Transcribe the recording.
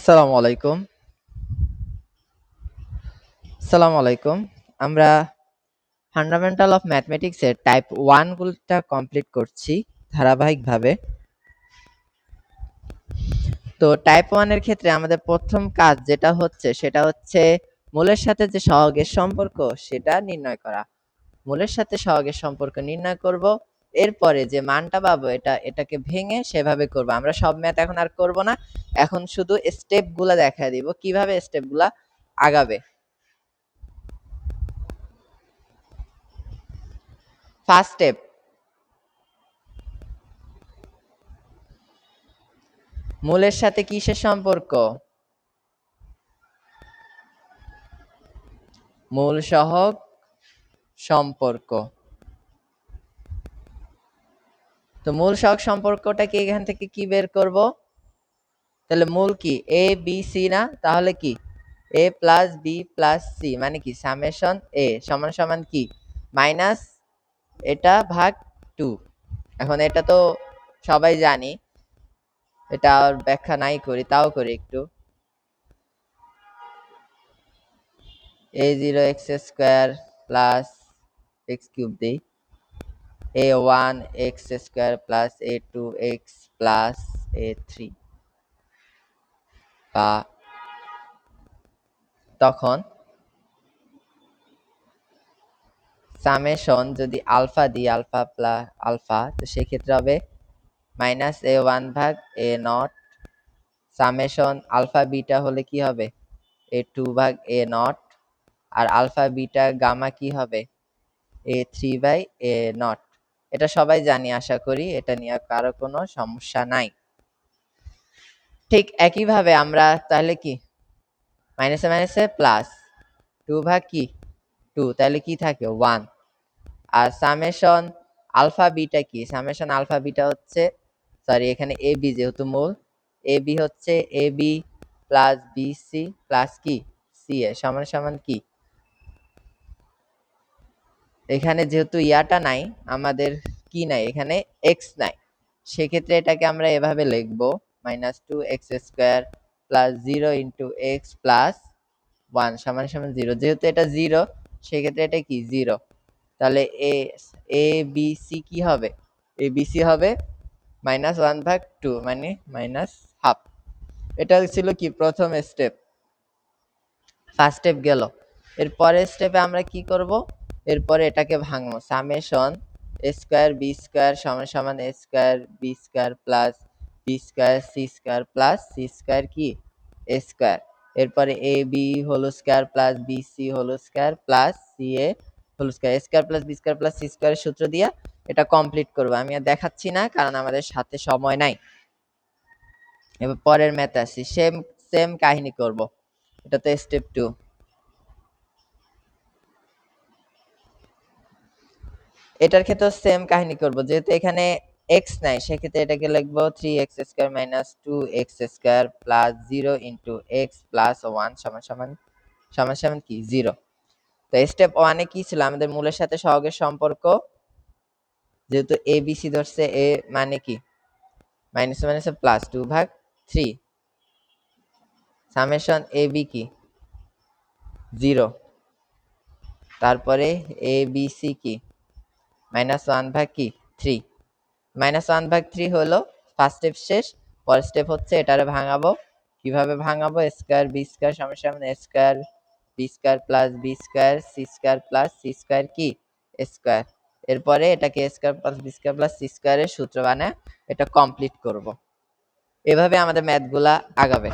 আসসালামু আলাইকুম। আসসালামু আলাইকুম। আমরা ফান্ডামেন্টাল অফ ম্যাথমেটিক্স এর টাইপ 1 গুলোটা কমপ্লিট করছি ধারাবাহিকভাবে। তো টাইপ 1 এর ক্ষেত্রে আমাদের প্রথম কাজ যেটা হচ্ছে সেটা হচ্ছে মূলের সাথে যে সহগের সম্পর্ক সেটা নির্ণয় করা। মূলের সাথে সহগের সম্পর্ক নির্ণয় করব। এরপরে যে মানটা পাবো এটাকে ভেঙে সেভাবে করব। আমরা সব ম্যাথ এখন আর করব না। এখন শুধু স্টেপগুলা দেখায় দিব কিভাবে স্টেপগুলা আগাবে। ফার্স্ট স্টেপ, মূলের সাথে কিসের সম্পর্ক? মূল সহগ সম্পর্ক। তো মূল সহগ সম্পর্কটাকে এখান থেকে কি বের করব? তাহলে মূল কি এ বি সি না, তাহলে কি এ প্লাস বি প্লাস সি মানে কি সামেশন এ সমান সমান কি মাইনাস এটা ভাগ 2। এখন এটা তো সবাই জানি, এটা আর ব্যাখ্যা নাই করি, তাও করি একটু। a0 x square plus x cube দেই, a1 x square plus a2 x plus a3, বা তখন সামেশন যদি আলফা দিই আলফা প্লাস আলফা, তো সেক্ষেত্রে হবে মাইনাস a1 ভাগ a0, সামেশন আলফা বিটা হলে কি হবে a2 ভাগ a0, আর আলফা বিটা গামা কি হবে a3 বাই a0। এটা সবাই জানি, আশা করি এটা নিয়ে কারো কোনো সমস্যা নাই। ঠিক একইভাবে আমরা তাহলে কি মাইনাসে মাইনাসে প্লাস 2 ভাগ কি 2, তাহলে কি থাকে 1। আর সামেশন আলফা বিটা কি, সামেশন আলফা বিটা হচ্ছে সরি এখানে এ বি যেহেতু মূল, এ বি হচ্ছে A B plus B C plus কি সি এ সমান সমান কি, এখানে যেহেতু ইয়াটা নাই আমাদের কি নাই এখানে এক্স নাই, সেক্ষেত্রে এটাকে আমরা এভাবে লিখবো minus 2x square plus 0 into x plus 1 সমান সমান 0। যেহেতু এটা 0 সেক্ষেত্রে এটা কি 0, তাহলে এ এ বি সি কি হবে এ বি সি হবে মাইনাস 1 ভাগ 2 মানে মাইনাস হাফ। এটা ছিল কি প্রথম স্টেপ, ফার্স্ট স্টেপ গেল। এর পরের স্টেপে আমরা কি করব, এরপরে এটাকে ভাঙবো summation A square B square সমান সমান A square B square plus B square C square plus C square কি এ স্কয়ার। এরপরে A B whole square plus B C whole square plus C A whole square, A square plus B square plus C স্কয়ারের সূত্র দিয়ে এটা complete করব। আমি আর দেখাচ্ছি না কারণ আমাদের সাথে সময় নাই। এবার পরের ম্যাথে আসি, সেম সেম কাহিনী করব। এটা তো স্টেপ 2। এটার ক্ষেত্রে সেম কাহিনী করব, যেহেতু এখানে x নাই সেক্ষেত্রে এটাকে লিখবো 3x square minus 2x square plus 0 into x plus 1 সমান সমান সমান সমান কি 0। তো স্টেপ 1 এ কি ছিল আমাদের মূলের সাথে সহগের সম্পর্ক, যেহেতু a b c ধরছে a মানে কি মাইনাস মাইনাস প্লাস 2 ভাগ 3 সামেশন a b কি 0, তারপরে a b c কি মাইনাস 1 ভাগ কি 3, মাইনাস 1 ভাগ 3 হলো ফার্স্ট স্টেপ শেষ। পরের স্টেপ হচ্ছে এটারে ভাঙাবো। কিভাবে ভাঙাবো, স্কয়ার বি স্কয়ার সমান সমান A square B square plus B square C square plus C square কি স্কয়ার। এরপরে এটাকে A square plus B square plus C স্কয়ারের সূত্র বানায় এটা কমপ্লিট করব। এভাবে আমাদের ম্যাথগুলা আগাবে।